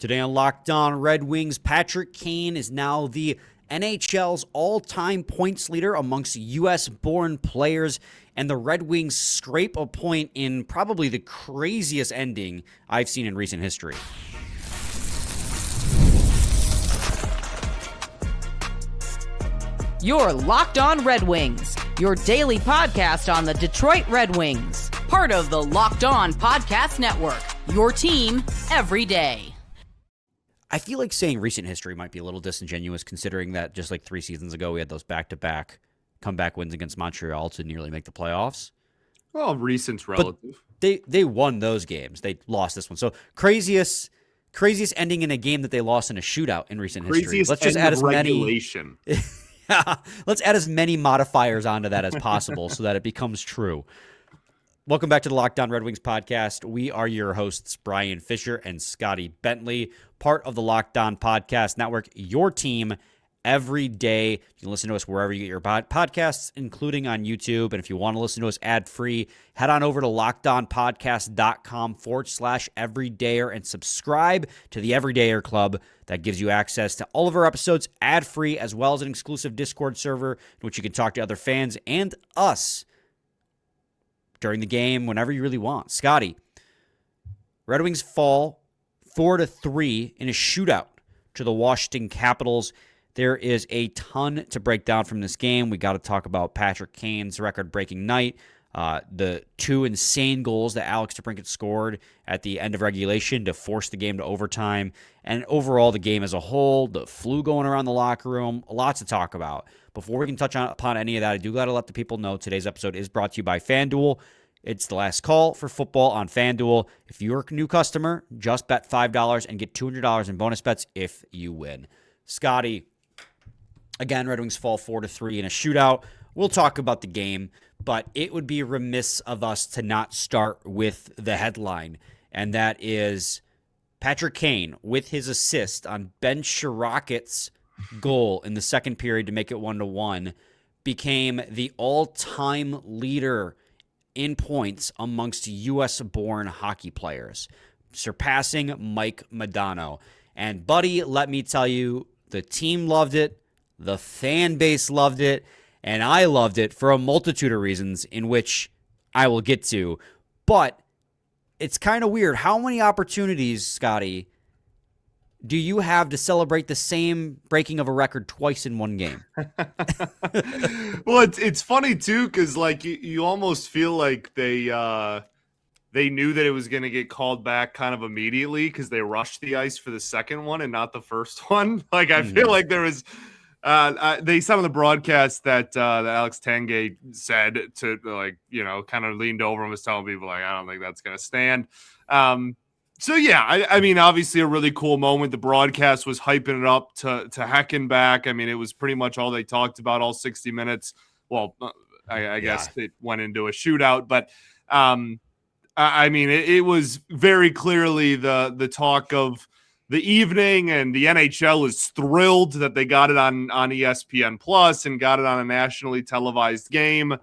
Today on Locked On Red Wings, Patrick Kane is now the NHL's all-time points leader amongst U.S. born players, and the Red Wings scrape a point in probably the craziest ending I've seen in recent history. You're Locked On Red Wings, your daily podcast on the Detroit Red Wings, part of the Locked On Podcast Network, your team every day. I feel like saying recent history might be a little disingenuous, considering that just like 3 seasons ago, we had those back-to-back comeback wins against Montreal to nearly make the playoffs. Well, recent's relative. But they won those games. They lost this one. So craziest ending in a game that they lost in a shootout in recent history. Let's just add as regulation. Let's add as many modifiers onto that as possible so that it becomes true. Welcome back to the Locked On Red Wings podcast. We are your hosts, Brian Fisher and Scotty Bentley, part of the Locked On Podcast Network, your team every day. You can listen to us wherever you get your podcasts, including on YouTube. And if you want to listen to us ad-free, head on over to lockedonpodcast.com/everydayer and subscribe to the Everydayer Club. That gives you access to all of our episodes ad-free, as well as an exclusive Discord server in which you can talk to other fans and us during the game, whenever you really want. Scotty, Red Wings fall 4-3 in a shootout to the Washington Capitals. There is a ton to break down from this game. We got to talk about Patrick Kane's record-breaking night, the 2 insane goals that Alex DeBrincat scored at the end of regulation to force the game to overtime, and overall the game as a whole, the flu going around the locker room, lots to talk about. Before we can touch upon any of that, I do got to let the people know today's episode is brought to you by FanDuel. It's the last call for football on FanDuel. If you're a new customer, just bet $5 and get $200 in bonus bets if you win. Scotty, again, Red Wings fall 4-3 in a shootout. We'll talk about the game, but it would be remiss of us to not start with the headline, and that is Patrick Kane with his assist on Ben Sherracket's goal in the second period to make it 1-1 became the all-time leader in points amongst U.S. born hockey players, surpassing Mike Modano. And buddy, let me tell you, the team loved it, the fan base loved it, and I loved it for a multitude of reasons in which I will get to. But it's kind of weird. How many opportunities, Scotty, do you have to celebrate the same breaking of a record twice in one game? Well, it's funny too, because like you almost feel like they knew that it was going to get called back kind of immediately because they rushed the ice for the second one and not the first one. Like I feel like there was they said on the broadcast that Alex Tanguay said to, like, you know, kind of leaned over and was telling people like, I don't think that's going to stand. So, yeah, I mean, obviously a really cool moment. The broadcast was hyping it up to Hecken back. I mean, it was pretty much all they talked about all 60 minutes. Well, I guess it went into a shootout. But, I mean, it was very clearly the talk of the evening, and the NHL is thrilled that they got it on ESPN Plus and got it on a nationally televised game.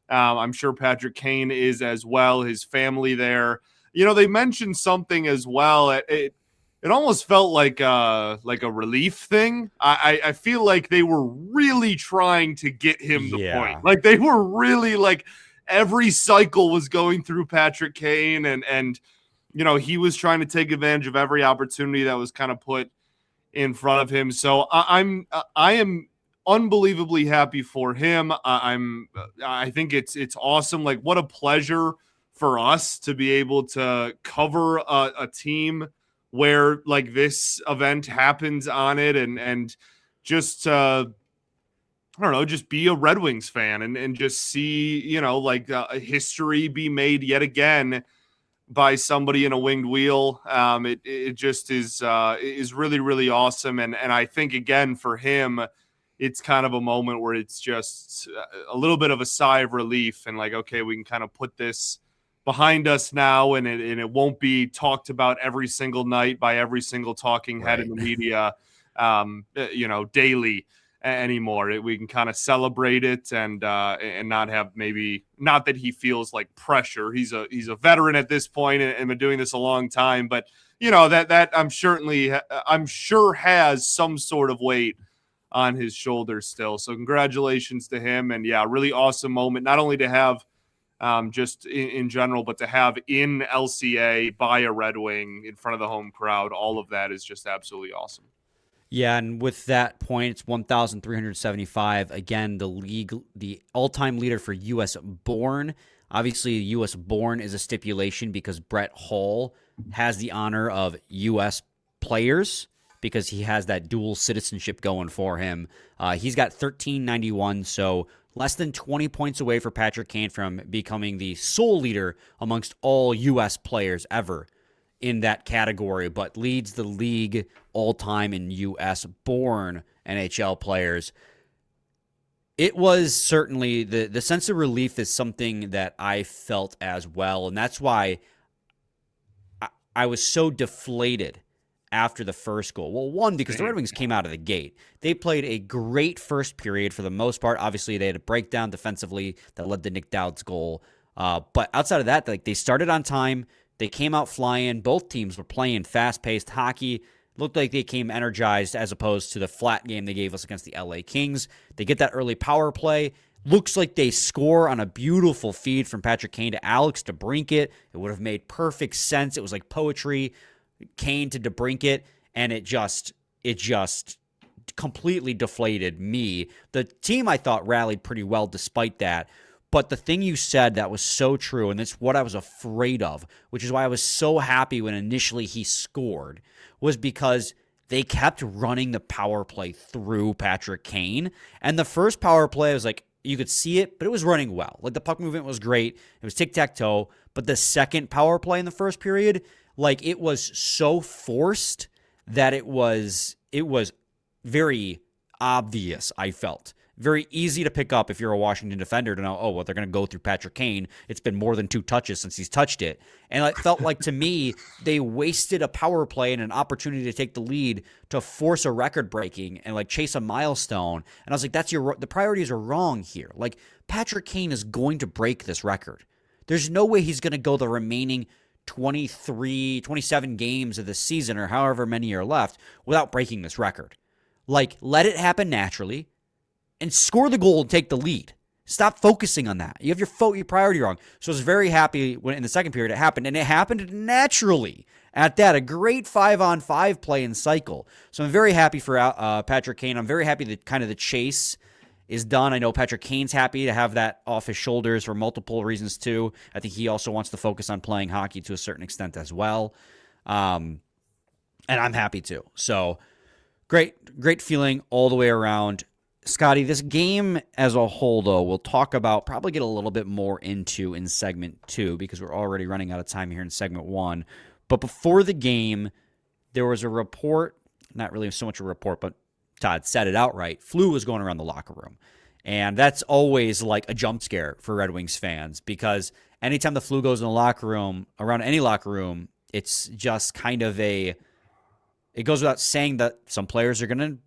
I'm sure Patrick Kane is as well, his family there. You know, they mentioned something as well. It almost felt like a relief thing. I feel like they were really trying to get him the point. Like they were really like every cycle was going through Patrick Kane, and you know, he was trying to take advantage of every opportunity that was kind of put in front of him. So I am unbelievably happy for him. I think it's awesome. Like, what a pleasure for us to be able to cover a team where like this event happens on it, and just I don't know, just be a Red Wings fan and just see, you know, like history be made yet again by somebody in a winged wheel. It just is really, really awesome. And I think, again, for him, it's kind of a moment where it's just a little bit of a sigh of relief and like, okay, we can kind of put this behind us now, and it won't be talked about every single night by every single talking head in the media, you know, daily. anymore. We can kind of celebrate it and not have not that he feels like pressure. He's a veteran at this point and been doing this a long time, but that I'm sure has some sort of weight on his shoulders still. So congratulations to him. And yeah, really awesome moment, not only to have just in general, but to have in LCA by a Red Wing in front of the home crowd. All of that is just absolutely awesome. Yeah, and with that point, it's 1,375. Again, the all-time leader for U.S. Born. Obviously, U.S. Born is a stipulation because Brett Hull has the honor of U.S. players because he has that dual citizenship going for him. He's got 1,391, so less than 20 points away for Patrick Kane from becoming the sole leader amongst all U.S. players ever in that category, but leads the league all-time in U.S. born NHL players. It was certainly the sense of relief is something that I felt as well, and that's why I was so deflated after the first goal. Well, one, because the Red Wings came out of the gate. They played a great first period for the most part. Obviously, they had a breakdown defensively that led to Nick Dowd's goal. But outside of that, they started on time. They came out flying. Both teams were playing fast-paced hockey. Looked like they came energized as opposed to the flat game they gave us against the LA Kings. They get that early power play. Looks like they score on a beautiful feed from Patrick Kane to Alex DeBrincat. It would have made perfect sense. It was like poetry. Kane to DeBrincat, and it just completely deflated me. The team, I thought, rallied pretty well despite that. But the thing you said that was so true, and it's what I was afraid of, which is why I was so happy when initially he scored, was because they kept running the power play through Patrick Kane. And the first power play was like, you could see it, but it was running well. Like the puck movement was great. It was tic-tac-toe. But the second power play in the first period, like it was so forced that it was very obvious, I felt. Very easy to pick up if you're a Washington defender to know, they're going to go through Patrick Kane. It's been more than 2 touches since he's touched it. And it felt like, to me, they wasted a power play and an opportunity to take the lead to force a record breaking and like chase a milestone. And I was like, the priorities are wrong here. Like Patrick Kane is going to break this record. There's no way he's going to go the remaining 27 games of the season or however many are left without breaking this record. Like, let it happen naturally and score the goal and take the lead. Stop focusing on that. You have your priority wrong. So I was very happy when in the second period it happened, and it happened naturally at that. A great 5-on-5 play and cycle. So I'm very happy for Patrick Kane. I'm very happy that kind of the chase is done. I know Patrick Kane's happy to have that off his shoulders for multiple reasons too. I think he also wants to focus on playing hockey to a certain extent as well. And I'm happy too. So great feeling all the way around. Scotty, this game as a whole, though, we'll talk about, probably get a little bit more into in segment 2 because we're already running out of time here in segment 1. But before the game, there was a report, not really so much a report, but Todd said it outright. Flu was going around the locker room. And that's always like a jump scare for Red Wings fans because anytime the flu goes in the locker room, around any locker room, it's just kind of it goes without saying that some players are going to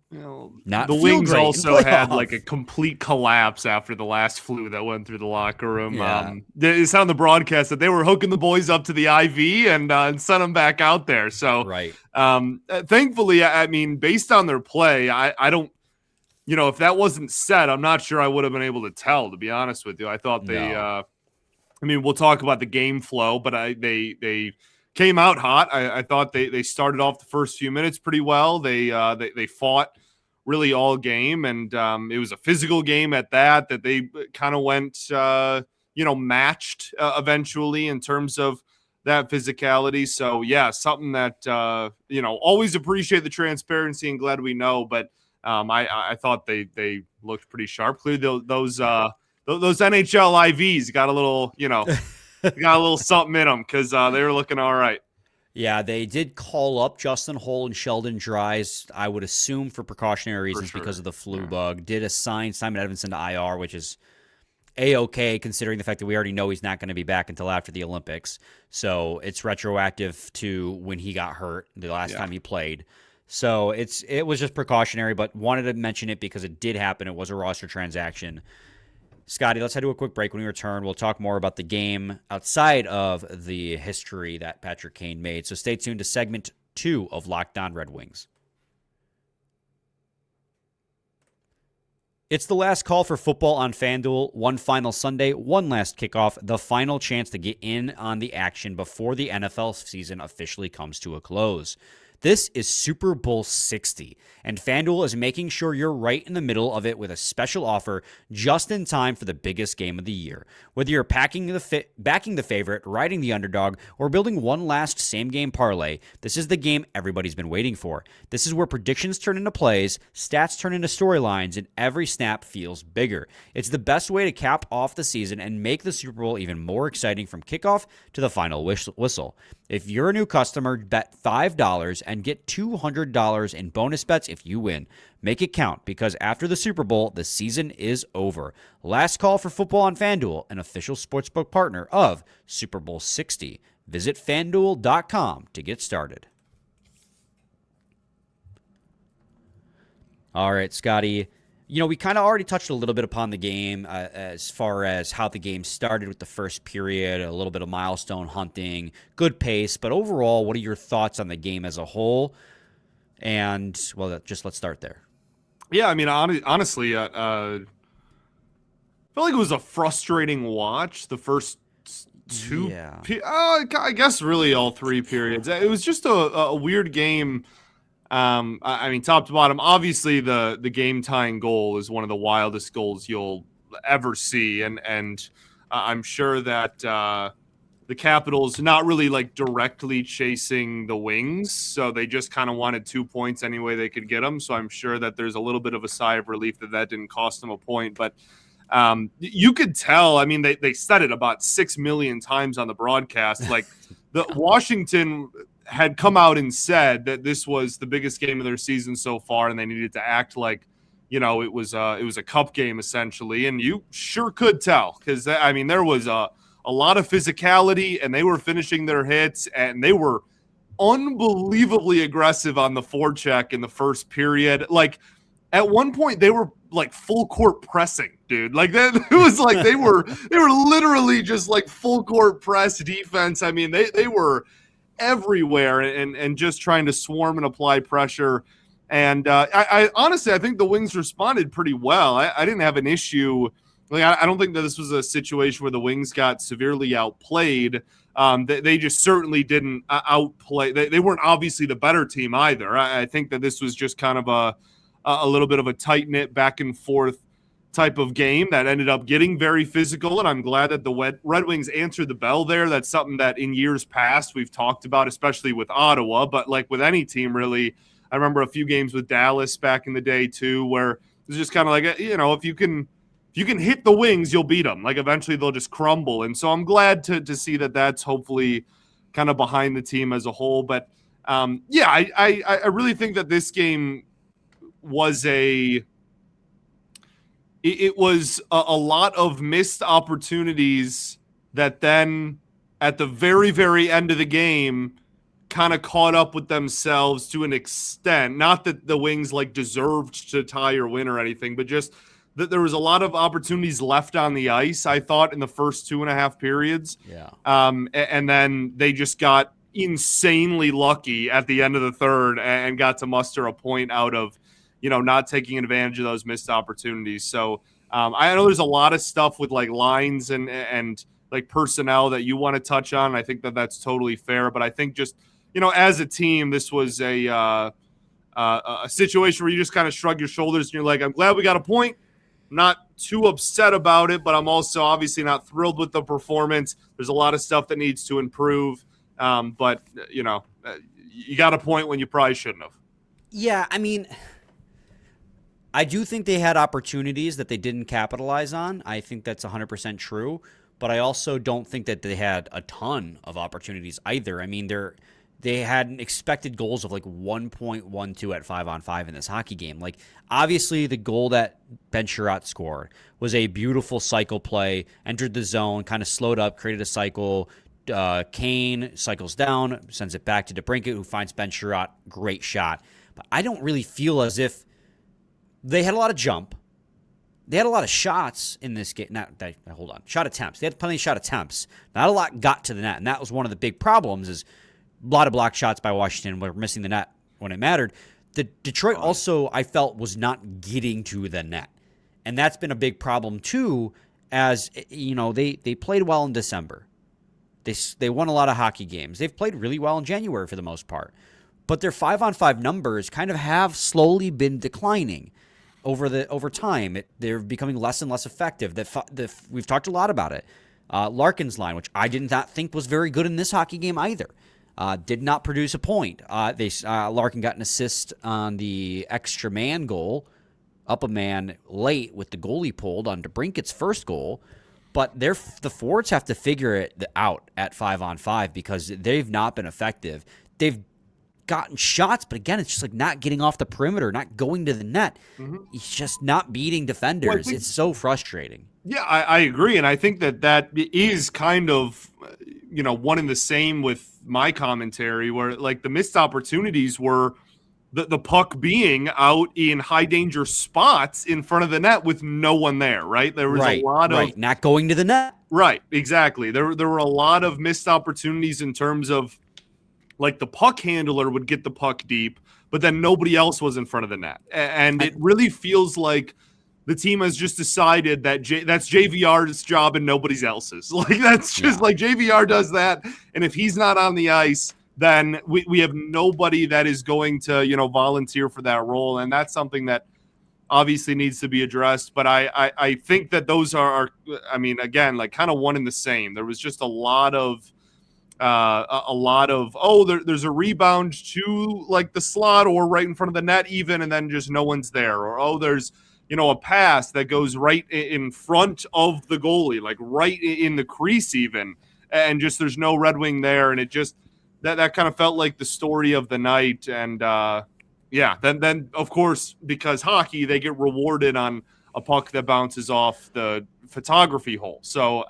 not the feel Wings great also had like a complete collapse after the last flu that went through the locker room. Yeah. It sounded on the broadcast that they were hooking the boys up to the IV and sent them back out there. So right. Thankfully, I mean, based on their play, I don't, if that wasn't said, I'm not sure I would have been able to tell, to be honest with you. I thought we'll talk about the game flow, but they came out hot. I thought they started off the first few minutes pretty well. They fought really all game, and it was a physical game at that they kind of went matched eventually in terms of that physicality. So yeah, something that always appreciate the transparency and glad we know. But I thought they looked pretty sharp. Clearly those NHL IVs got a little got a little something in them because they were looking all right. Yeah, they did call up Justin Holl and Sheldon Dries, I would assume for precautionary reasons because of the flu bug. Did assign Simon Edmondson to IR, which is A-okay considering the fact that we already know he's not going to be back until after the Olympics. So it's retroactive to when he got hurt the last time he played. So it was just precautionary, but wanted to mention it because it did happen. It was a roster transaction. Scotty, let's head to a quick break. When we return, we'll talk more about the game outside of the history that Patrick Kane made. So stay tuned to segment 2 of Locked On Red Wings. It's the last call for football on FanDuel. One final Sunday, one last kickoff, the final chance to get in on the action before the NFL season officially comes to a close. This is Super Bowl 60, and FanDuel is making sure you're right in the middle of it with a special offer just in time for the biggest game of the year. Whether you're backing the favorite, riding the underdog, or building one last same-game parlay, this is the game everybody's been waiting for. This is where predictions turn into plays, stats turn into storylines, and every snap feels bigger. It's the best way to cap off the season and make the Super Bowl even more exciting from kickoff to the final whistle. If you're a new customer, bet $5 and get $200 in bonus bets if you win. Make it count, because after the Super Bowl, the season is over. Last call for football on FanDuel, an official sportsbook partner of Super Bowl 60. Visit FanDuel.com to get started. All right, Scotty. We kind of already touched a little bit upon the game as far as how the game started with the first period, a little bit of milestone hunting, good pace. But overall, what are your thoughts on the game as a whole? And, well, just let's start there. Yeah, I mean, honestly, I felt like it was a frustrating watch the first two. Yeah. I guess really all three periods. It was just a weird game. I mean, top to bottom, obviously the game tying goal is one of the wildest goals you'll ever see. And I'm sure that the Capitals not really like directly chasing the Wings. So they just kind of wanted 2 points any way they could get them. So I'm sure that there's a little bit of a sigh of relief that didn't cost them a point. But you could tell, I mean, they said it about 6 million times on the broadcast. Like the Washington had come out and said that this was the biggest game of their season so far, and they needed to act like, it was a cup game essentially. And you sure could tell, because I mean, there was a lot of physicality, and they were finishing their hits, and they were unbelievably aggressive on the forecheck in the first period. Like at one point they were like full court pressing, dude. Like that, it was like they were literally just like full court press defense. I mean, they were everywhere and just trying to swarm and apply pressure. And I honestly, I think the Wings responded pretty well. I didn't have an issue. Like, I don't think that this was a situation where the Wings got severely outplayed. They just certainly didn't outplay. They weren't obviously the better team either. I think that this was just kind of a little bit of a tight-knit back and forth type of game that ended up getting very physical, and I'm glad that the Red Wings answered the bell there. That's something that in years past we've talked about, especially with Ottawa, but like with any team really. I remember a few games with Dallas back in the day too, where it was just kind of like, if you can hit the Wings, you'll beat them. Like eventually they'll just crumble. And so I'm glad to see that that's hopefully kind of behind the team as a whole. But I really think that this game was it was a lot of missed opportunities that then at the very, very end of the game kind of caught up with themselves to an extent. Not that the Wings like deserved to tie or win or anything, but just that there was a lot of opportunities left on the ice, I thought, in the first 2.5 periods. Yeah. And then they just got insanely lucky at the end of the third and got to muster a point out of, not taking advantage of those missed opportunities. So I know there's a lot of stuff with like lines and like personnel that you want to touch on. I think that that's totally fair, but I think just, as a team, this was a situation where you just kind of shrug your shoulders and you're like, I'm glad we got a point. I'm not too upset about it, but I'm also obviously not thrilled with the performance. There's a lot of stuff that needs to improve. But you got a point when you probably shouldn't have. Yeah. I mean, I do think they had opportunities that they didn't capitalize on. I think that's 100% true, but I also don't think that they had a ton of opportunities either. I mean, they had expected goals of like 1.12 at 5-on-5 in this hockey game. Like, obviously, the goal that Ben Sherratt scored was a beautiful cycle play, entered the zone, kind of slowed up, created a cycle. Kane cycles down, sends it back to DeBrincat, who finds Ben Sherratt. Great shot. But I don't really feel as if they had a lot of jump. They had a lot of shots in this game. Hold on. Shot attempts. They had plenty of shot attempts. Not a lot got to the net, and that was one of the big problems is a lot of block shots by Washington were missing the net when it mattered. The Detroit also, I felt, was not getting to the net. And that's been a big problem, too, as, they played well in December. They won a lot of hockey games. They've played really well in January for the most part. But their 5-on-5 numbers kind of have slowly been declining over time. They're becoming less and less effective. We've talked a lot about it. Larkin's line, which I did not think was very good in this hockey game either, did not produce a point. Larkin got an assist on the extra man goal, up a man late with the goalie pulled on DeBrincat's first goal. But the forwards have to figure it out at 5-on-5 because they've not been effective. They've gotten shots, but again, it's just like not getting off the perimeter, not going to the net. It's just not beating defenders. It's so frustrating. Yeah, I agree. And I think that is kind of, one and the same with my commentary where like the missed opportunities were the puck being out in high danger spots in front of the net with no one there, right? There was a lot of not going to the net. Right, exactly. There were a lot of missed opportunities in terms of like the puck handler would get the puck deep, but then nobody else was in front of the net. And it really feels like the team has just decided that that's JVR's job and nobody's else's. Like that's just like JVR does that. And if he's not on the ice, then we have nobody that is going to, volunteer for that role. And that's something that obviously needs to be addressed. But I think that those are again, like kind of one and the same. There was just a lot of there's a rebound to like the slot or right in front of the net even, and then just no one's there. Or, there's, a pass that goes right in front of the goalie, like right in the crease even, and just there's no Red Wing there. And it just, that kind of felt like the story of the night. And then of course, because hockey, they get rewarded on a puck that bounces off the photography hole. So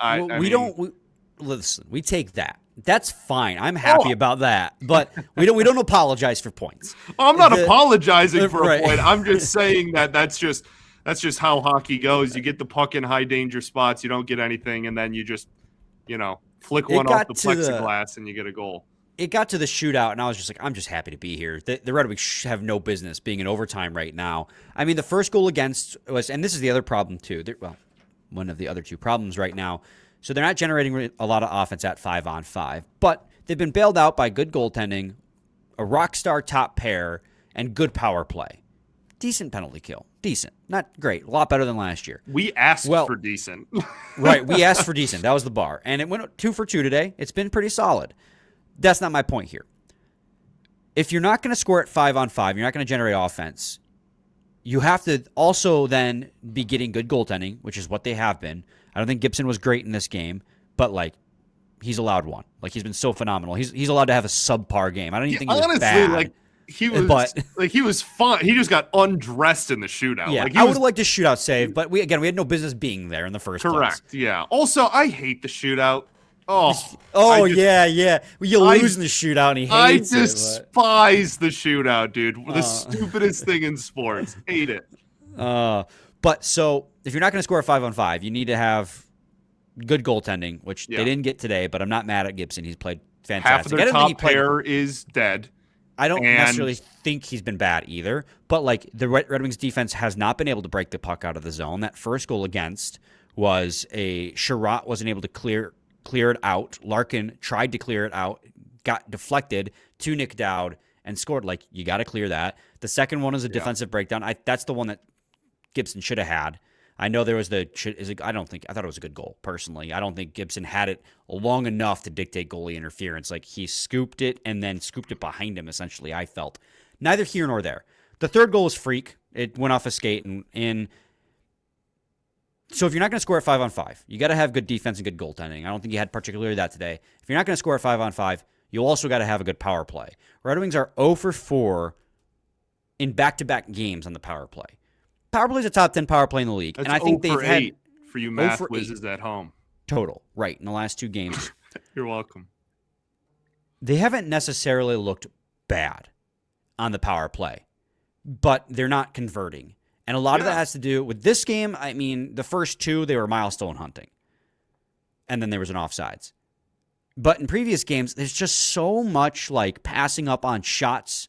listen, we take that. That's fine. I'm happy about that. But we don't apologize for points. I'm not apologizing for a point. I'm just saying that's just how hockey goes. You get the puck in high danger spots, you don't get anything, and then you just, flick one off the plexiglass and you get a goal. It got to the shootout, and I was just like, I'm just happy to be here. The Red Wings have no business being in overtime right now. I mean, the first goal against was, and this is the other problem too. One of the other two problems right now. So they're not generating a lot of offense at 5-on-5, but they've been bailed out by good goaltending, a rock star top pair, and good power play. Decent penalty kill. Decent. Not great. A lot better than last year. We asked for decent. Right. We asked for decent. That was the bar. And it went 2 for 2 today. It's been pretty solid. That's not my point here. If you're not going to score at 5-on-5, you're not going to generate offense, you have to also then be getting good goaltending, which is what they have been. I don't think Gibson was great in this game, but like he's allowed one. Like he's been so phenomenal. He's allowed to have a subpar game. I don't even think he was bad. Like he was fun. He just got undressed in the shootout. Yeah, like I would have liked a shootout save, but we had no business being there in the first place. Correct. Yeah. Also, I hate the shootout. Yeah. You lose in the shootout, and he hates it. I despise the shootout, dude. The stupidest thing in sports. Hate it. But so if you're not going to score a 5-on-5, you need to have good goaltending, which they didn't get today. But I'm not mad at Gibson. He's played fantastic. Half of their top pair is dead. I don't necessarily think he's been bad either. But like the Red Wings defense has not been able to break the puck out of the zone. That first goal against was a Sherratt wasn't able to clear it out. Larkin tried to clear it out, got deflected to Nick Dowd and scored. Like you got to clear that. The second one is a defensive breakdown. That's the one that Gibson should have had. I know there was I thought it was a good goal, personally. I don't think Gibson had it long enough to dictate goalie interference. Like, he scooped it and then scooped it behind him, essentially, I felt. Neither here nor there. The third goal was freak. It went off a skate. So if you're not going to score at 5-on-5, you got to have good defense and good goaltending. I don't think you had particularly that today. If you're not going to score at 5-on-5, you also got to have a good power play. Red Wings are 0 for 4 in back-to-back games on the power play. Power play is a top 10 power play in the league. That's and I think 0 for they've 8 for you math whizzes at home. Total, right, in the last 2 games. You're welcome. They haven't necessarily looked bad on the power play. but they're not converting. And a lot of that has to do with this game. I mean, the first two, they were milestone hunting. And then there was an offsides. But in previous games, there's just so much like passing up on shots,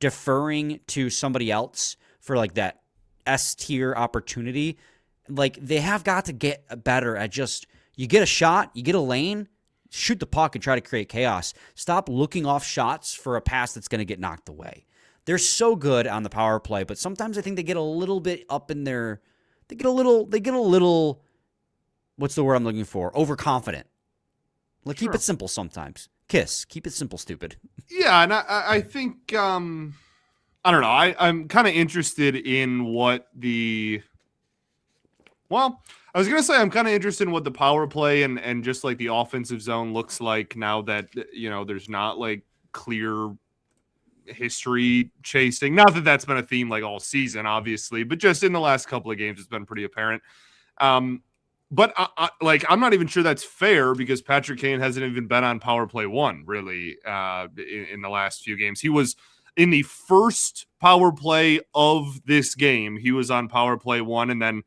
deferring to somebody else for like that S-tier opportunity. Like, they have got to get better at just, you get a shot, you get a lane, shoot the puck and try to create chaos. Stop looking off shots for a pass that's going to get knocked away. They're so good on the power play, but sometimes I think they get a little bit up in their, they get a little, what's the word I'm looking for? Overconfident. Like, keep it simple sometimes. Keep it simple, stupid. Yeah, and I think, I don't know, I'm kind of interested in what the, well, I was going to say I'm kind of interested in what the power play and just like the offensive zone looks like now that, you know, there's not like clear history chasing. Not that that's been a theme like all season, obviously, but just in the last couple of games, it's been pretty apparent. But I'm not even sure that's fair because Patrick Kane hasn't even been on power play one really in the last few games. He was in the first power play of this game. He was on power play one and then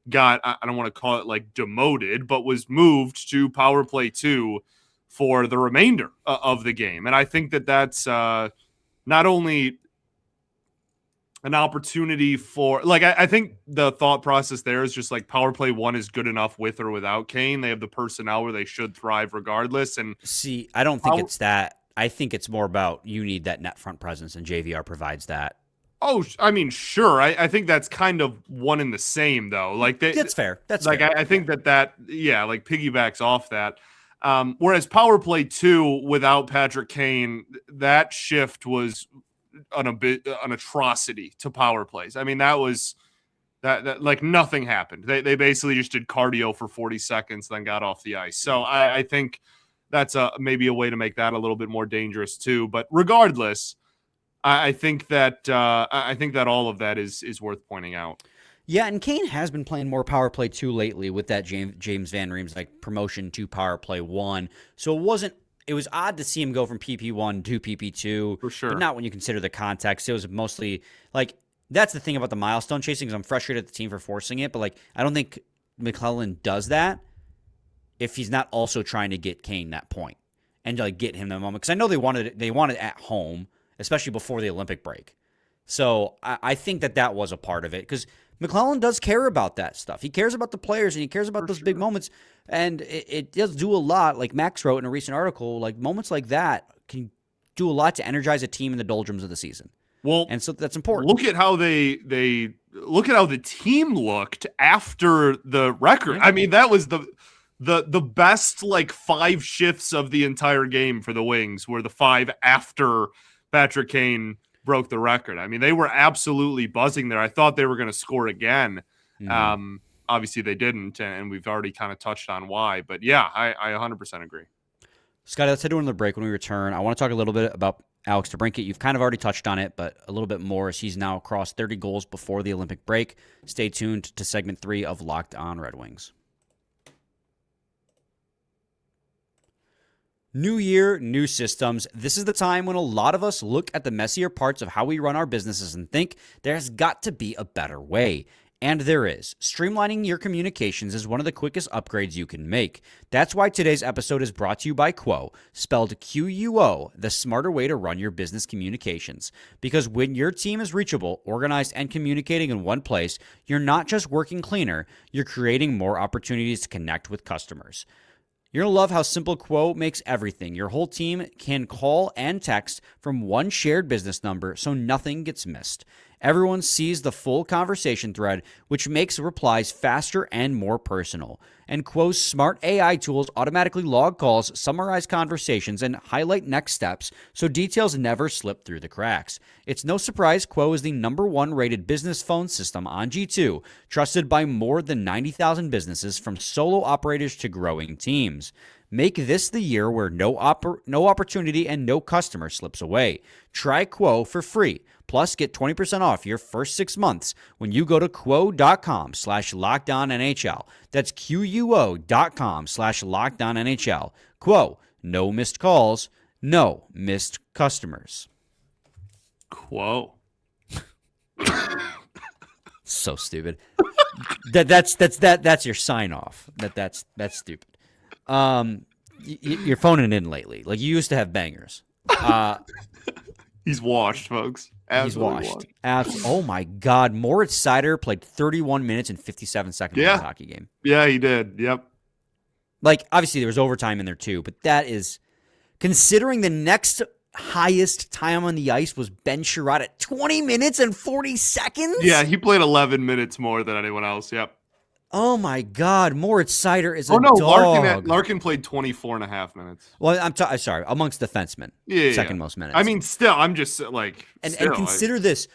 got, I don't want to call it like demoted, but was moved to power play two for the remainder of the game. And I think that that's not only an opportunity for, like, I think the thought process there is just like power play one is good enough with or without Kane. They have the personnel where they should thrive regardless. And see, I don't think it's that. I think it's more about you need that net front presence, and JVR provides that. Oh, I mean, sure. I think that's kind of one and the same, though. Like that's fair. That's like fair. I think that like piggybacks off that. Whereas power play two without Patrick Kane, that shift was an atrocity to power plays. I mean, that was that like nothing happened. They basically just did cardio for 40 seconds, then got off the ice. So I think that's maybe a way to make that a little bit more dangerous too. But regardless, I think that all of that is worth pointing out. Yeah, and Kane has been playing more power play 2 lately with that James Van Riem's like promotion to power play 1. So it was odd to see him go from PP1 to PP2. For sure. But not when you consider the context. It was mostly like, that's the thing about the milestone chasing, because I'm frustrated at the team for forcing it, but like, I don't think McClellan does that if he's not also trying to get Kane that point and like get him that moment. Because I know they wanted it at home, especially before the Olympic break. So I think that was a part of it, because McClellan does care about that stuff. He cares about the players, and he cares about those big moments. And it does do a lot, like Max wrote in a recent article, like moments like that can do a lot to energize a team in the doldrums of the season. Well, and so that's important. Look at how look at how the team looked after the record. I mean, that was the best like 5 shifts of the entire game for the Wings were the 5 after Patrick Kane broke the record. I mean, they were absolutely buzzing there. I thought they were going to score again. Mm-hmm. Obviously they didn't, and we've already kind of touched on why. But yeah, I 100% agree. Scotty, let's head to another break. When we return, I want to talk a little bit about Alex DeBrincat. You've kind of already touched on it, but a little bit more, as he's now crossed 30 goals before the Olympic break. Stay tuned to segment 3 of Locked On Red Wings. New year, new systems. This is the time when a lot of us look at the messier parts of how we run our businesses and think there's got to be a better way. And there is. Streamlining your communications is one of the quickest upgrades you can make. That's why today's episode is brought to you by Quo, spelled Q-U-O, the smarter way to run your business communications. Because when your team is reachable, organized, and communicating in one place, you're not just working cleaner, you're creating more opportunities to connect with customers. You're going to love how simple Quo makes everything. Your whole team can call and text from one shared business number, so nothing gets missed. Everyone sees the full conversation thread, which makes replies faster and more personal. And Quo's smart AI tools automatically log calls, summarize conversations, and highlight next steps, so details never slip through the cracks. It's no surprise Quo is the #1 rated business phone system on G2, trusted by more than 90,000 businesses, from solo operators to growing teams. Make this the year where no opportunity and no customer slips away. Try Quo for free. Plus, get 20% off your first 6 months when you go to quo.com/LockedOnNHL. That's QUO.com/LockedOnNHL. Quo, no missed calls, no missed customers. Quo. so stupid. That's your sign off. That's stupid. You're phoning it in lately. Like you used to have bangers. He's washed, folks. Absolutely He's washed. Oh my God. Moritz Seider played 31 minutes and 57 seconds in this hockey game. Yeah, he did. Yep. Like, obviously, there was overtime in there too, but that is, considering the next highest time on the ice was Ben Sherratt at 20 minutes and 40 seconds? Yeah, he played 11 minutes more than anyone else. Yep. Oh my God. Moritz Seider is dog. Larkin played 24 and a half minutes. Well, I'm sorry, amongst defensemen. Second most minutes. I mean, still, I'm just like... And consider this.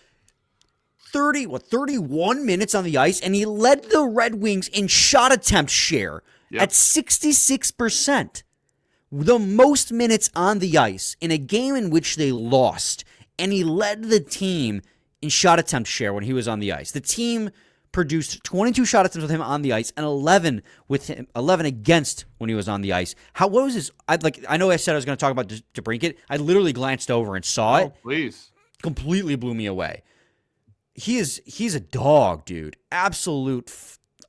31 minutes on the ice, and he led the Red Wings in shot attempt share at 66%. The most minutes on the ice in a game in which they lost, and he led the team in shot attempt share when he was on the ice. The team produced 22 shot attempts with him on the ice and 11 against when he was on the ice. What was his? I know I said I was going to talk about DeBrincat. I literally glanced over and saw it. Please. Completely blew me away. He's a dog, dude. Absolute,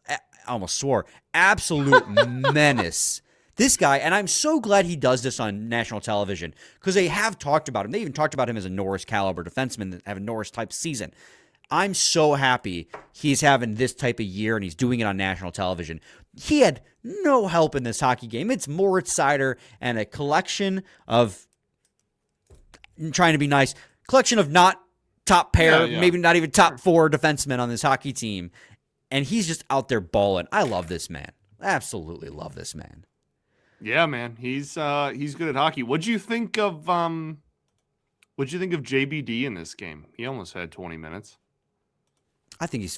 I almost swore, absolute menace. This guy, and I'm so glad he does this on national television because they have talked about him. They even talked about him as a Norris caliber defenseman that have a Norris type season. I'm so happy he's having this type of year and he's doing it on national television. He had no help in this hockey game. It's Moritz Seider and a collection of, trying to be nice, collection of not top pair, maybe not even top four defensemen on this hockey team. And he's just out there balling. I love this man. Absolutely love this man. Yeah, man. He's good at hockey. What'd you think of JBD in this game? He almost had 20 minutes. I think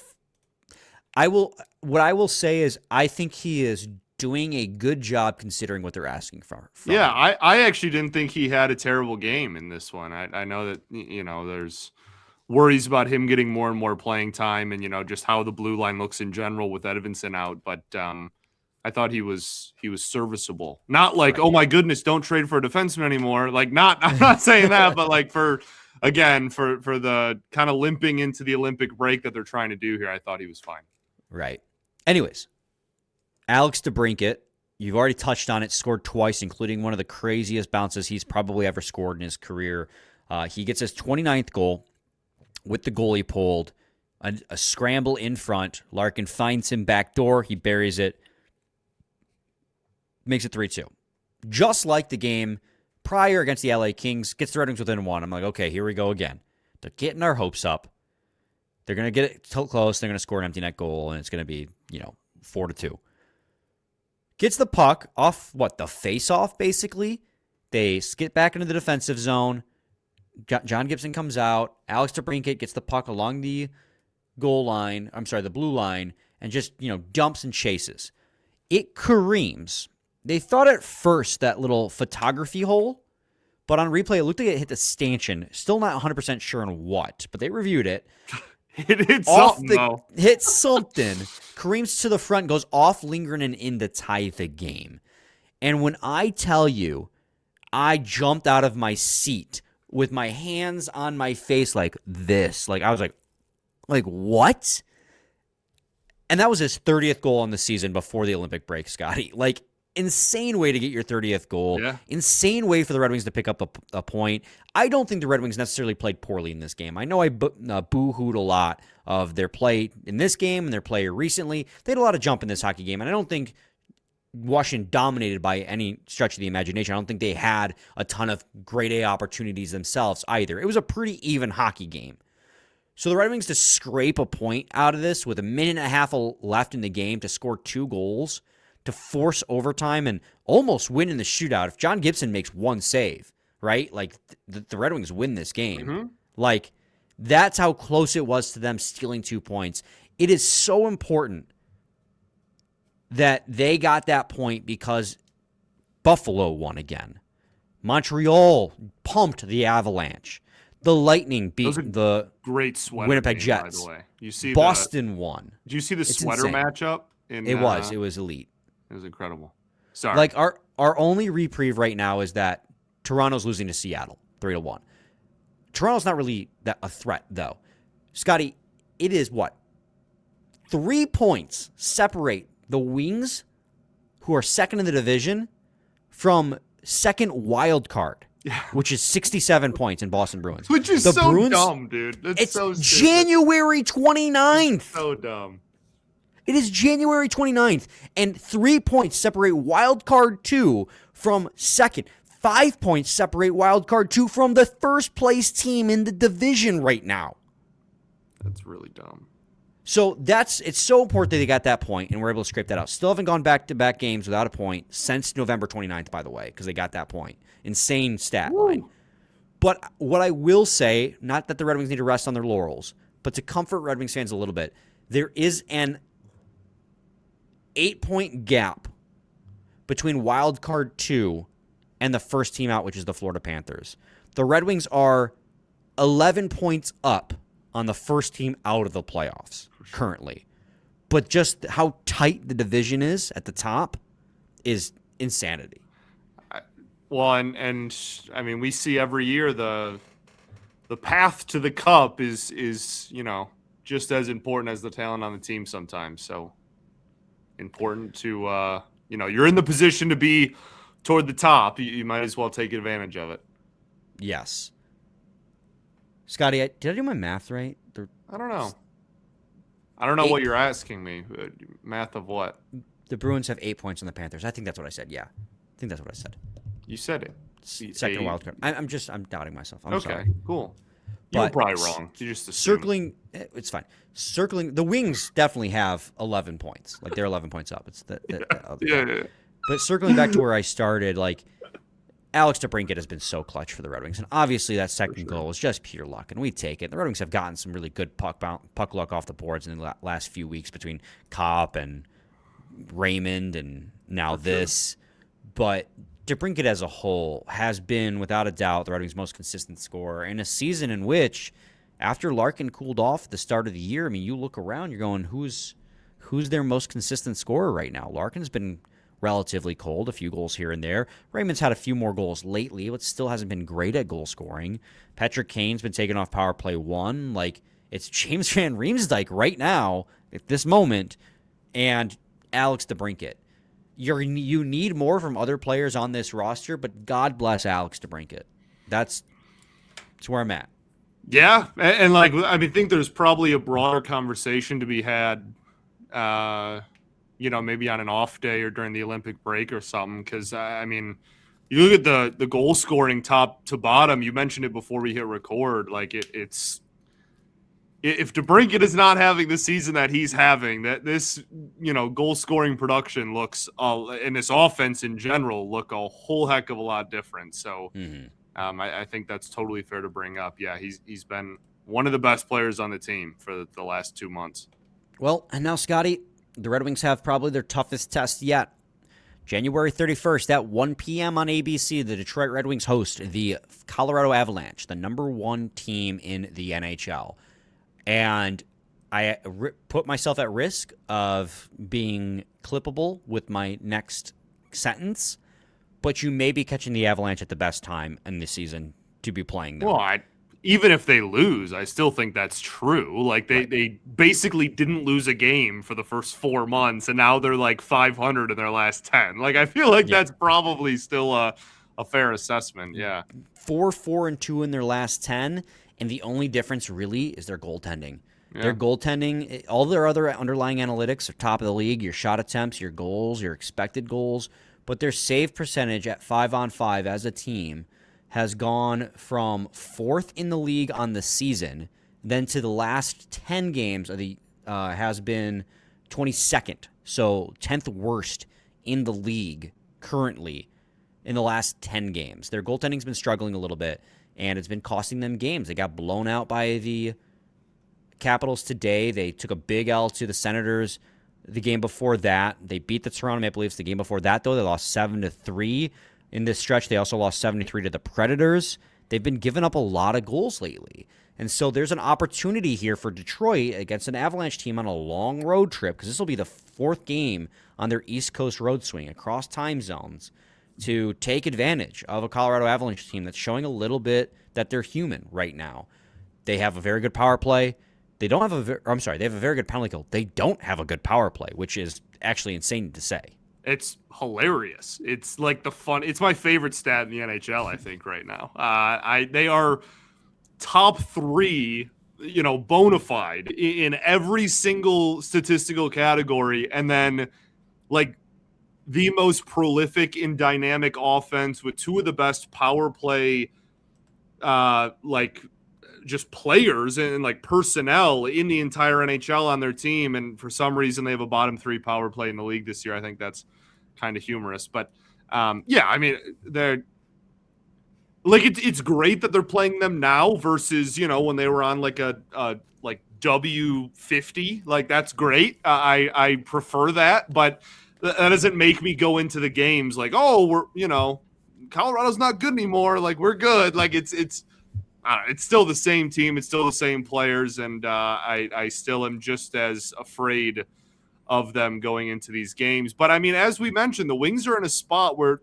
what I will say is I think he is doing a good job considering what they're asking from him. I actually didn't think he had a terrible game in this one. I know that, there's worries about him getting more and more playing time and, just how the blue line looks in general with Edvinsson out. But I thought he was serviceable. Not like, oh my goodness, don't trade for a defenseman anymore. Like I'm not saying that, but like for the kind of limping into the Olympic break that they're trying to do here, I thought he was fine. Right. Anyways, Alex DeBrincat, you've already touched on it, scored twice, including one of the craziest bounces he's probably ever scored in his career. He gets his 29th goal with the goalie pulled, a scramble in front. Larkin finds him backdoor. He buries it. Makes it 3-2. Just like the game prior against the LA Kings, gets the Red Wings within one. I'm like, okay, here we go again. They're getting our hopes up. They're going to get it close. They're going to score an empty net goal, and it's going to be, 4-2. Gets the puck off, the face-off, basically. They skip back into the defensive zone. John Gibson comes out. Alex DeBrincat gets the puck along the the blue line, and just, dumps and chases. It careens. They thought at first that little photography hole, but on replay, it looked like it hit the stanchion. Still not 100% sure on what, but they reviewed it. It hit something, though. Hit something. Kareems to the front, goes off Lindgren and in to tie the game. And when I tell you, I jumped out of my seat with my hands on my face like this. Like, I was like, what? And that was his 30th goal on the season before the Olympic break, Scotty. Like, insane way to get your 30th goal. Yeah. Insane way for the Red Wings to pick up a point. I don't think the Red Wings necessarily played poorly in this game. I know I boo-hooed a lot of their play in this game and their play recently. They had a lot of jump in this hockey game, and I don't think Washington dominated by any stretch of the imagination. I don't think they had a ton of grade A opportunities themselves either. It was a pretty even hockey game. So the Red Wings to scrape a point out of this with a minute and a half left in the game to score 2 goals, to force overtime and almost win in the shootout. If John Gibson makes one save, right? Like, the Red Wings win this game. Mm-hmm. Like, that's how close it was to them stealing 2 points. It is so important that they got that point because Buffalo won again. Montreal pumped the Avalanche. The Lightning beat the great sweater Winnipeg game, Jets. By the way. You see Boston won. Did you see the sweater matchup? It was elite. It was incredible. Sorry. Like, our only reprieve right now is that Toronto's losing to Seattle 3-1. Toronto's not really a threat, though. Scotty, it is what? 3 points separate the Wings, who are second in the division, from second wild card, which is 67 points in Boston Bruins. Which is the so Bruins, dumb, dude. It's so stupid. January 29th. So dumb. It is January 29th, and 3 points separate wild card 2 from second. 5 points separate wild card 2 from the first place team in the division right now. That's really dumb. So it's so important that they got that point and we're able to scrape that out. Still haven't gone back-to-back games without a point since November 29th, by the way, because they got that point. Insane stat line. But what I will say, not that the Red Wings need to rest on their laurels, but to comfort Red Wings fans a little bit, there is an 8-point gap between wild card 2 and the first team out, which is the Florida Panthers. The Red Wings are 11 points up on the first team out of the playoffs currently. But just how tight the division is at the top is insanity. Well, and I mean, we see every year the path to the cup is just as important as the talent on the team sometimes. So important to you're in the position to be toward the top. You might as well take advantage of it. Yes. Scotty, did I do my math right? I don't know. I don't know what you're asking me. Math of what? The Bruins have 8 points on the Panthers. I think that's what I said. Yeah, I think that's what I said. You said it. Second wild card. I'm doubting myself. I'm okay, sorry. Cool. You're probably wrong. You just assumed. Circling. It's fine. Circling. The Wings definitely have 11 points. Like they're 11 points up. It's the yeah. But circling back to where I started, like Alex DeBrincat has been so clutch for the Red Wings, and obviously that second goal is just pure luck, and we take it. The Red Wings have gotten some really good puck luck off the boards in the last few weeks between Kopp and Raymond, and now this. But DeBrincat as a whole has been, without a doubt, the Red Wings' most consistent scorer in a season in which, after Larkin cooled off at the start of the year, I mean, you look around, you're going, who's their most consistent scorer right now? Larkin's been relatively cold, a few goals here and there. Raymond's had a few more goals lately, but still hasn't been great at goal scoring. Patrick Kane's been taken off power play 1. Like, it's James Van Riemsdyk right now at this moment, and Alex DeBrincat. You need more from other players on this roster, but God bless Alex DeBrincat. That's where I'm at. Yeah, and like I think there's probably a broader conversation to be had. Maybe on an off day or during the Olympic break or something. Because, I mean, you look at the goal scoring top to bottom. You mentioned it before we hit record. Like, it's if DeBrincat is not having the season that he's having, that this, goal scoring production looks, and this offense in general, look a whole heck of a lot different. So I think that's totally fair to bring up. Yeah, he's been one of the best players on the team for the last 2 months. Well, and now, Scotty, the Red Wings have probably their toughest test yet. January 31st at 1 p.m. on ABC, the Detroit Red Wings host the Colorado Avalanche, the number 1 team in the NHL. And I put myself at risk of being clippable with my next sentence, but you may be catching the Avalanche at the best time in the season to be playing them. Well, even if they lose, I still think that's true. Like, they basically didn't lose a game for the first 4 months, and now they're like 500 in their last 10. Like, I feel like that's probably still a fair assessment. Yeah. 4-4-2 in their last 10, and the only difference really is their goaltending. Yeah. Their goaltending, all their other underlying analytics are top of the league, your shot attempts, your goals, your expected goals, but their save percentage at 5-on-5 as a team has gone from 4th in the league on the season, then to the last 10 games of the has been 22nd, so 10th worst in the league currently in the last 10 games. Their goaltending's been struggling a little bit, and it's been costing them games. They got blown out by the Capitals today. They took a big L to the Senators the game before that. They beat the Toronto Maple Leafs the game before that, though. They lost 7-3. In this stretch, they also lost 7-3 to the Predators. They've been giving up a lot of goals lately. And so there's an opportunity here for Detroit against an Avalanche team on a long road trip, because this will be the 4th game on their East Coast road swing across time zones, to take advantage of a Colorado Avalanche team that's showing a little bit that they're human right now. They have a very good power play. They don't have they have a very good penalty kill. They don't have a good power play, which is actually insane to say. It's hilarious. It's like it's my favorite stat in the NHL, I think, right now. They are top 3, bona fide in every single statistical category. And then like the most prolific in dynamic offense with 2 of the best power play, just players and like personnel in the entire NHL on their team. And for some reason they have a bottom 3 power play in the league this year. I think that's kind of humorous, but I mean, they're like, it's great that they're playing them now versus, when they were on like a W50, like that's great. I prefer that, but that doesn't make me go into the games like, oh, we're, Colorado's not good anymore. Like we're good. Like it's still the same team. It's still the same players. And I still am just as afraid of them going into these games. But I mean, as we mentioned, the Wings are in a spot where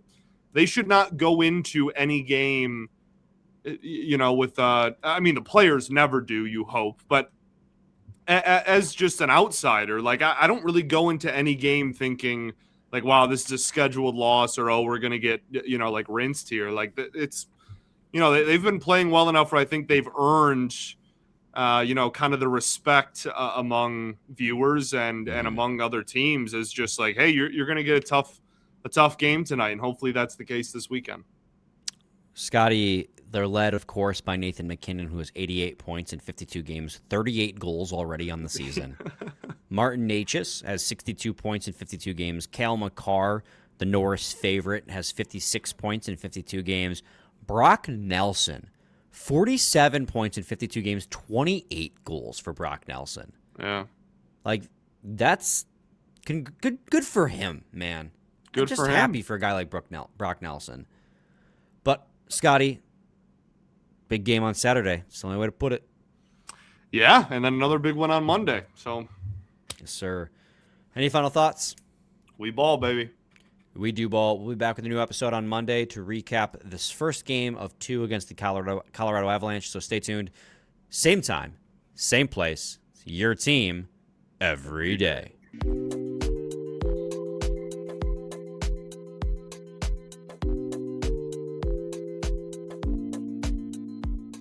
they should not go into any game, with, the players never do, you hope, but as just an outsider, like I don't really go into any game thinking like, wow, this is a scheduled loss or, oh, we're going to get, like rinsed here. Like it's, they've been playing well enough where I think they've earned, kind of the respect among viewers and among other teams is just like, hey, you're going to get a tough game tonight, and hopefully that's the case this weekend. Scotty, they're led, of course, by Nathan MacKinnon, who has 88 points in 52 games, 38 goals already on the season. Martin Necas has 62 points in 52 games. Cale Makar, the Norris favorite, has 56 points in 52 games. Brock Nelson, 47 points in 52 games, 28 goals for Brock Nelson. Yeah. Like, that's good for him, man. Good I'm just for him. happy for a guy like Brock Nelson. But, Scotty, big game on Saturday. It's the only way to put it. Yeah, and then another big one on Monday. So, Yes, sir. Any final thoughts? we ball, baby. We do ball. We'll be back with a new episode on Monday to recap this first game of 2 against the Colorado Avalanche. So stay tuned. Same time, same place. It's your team every day.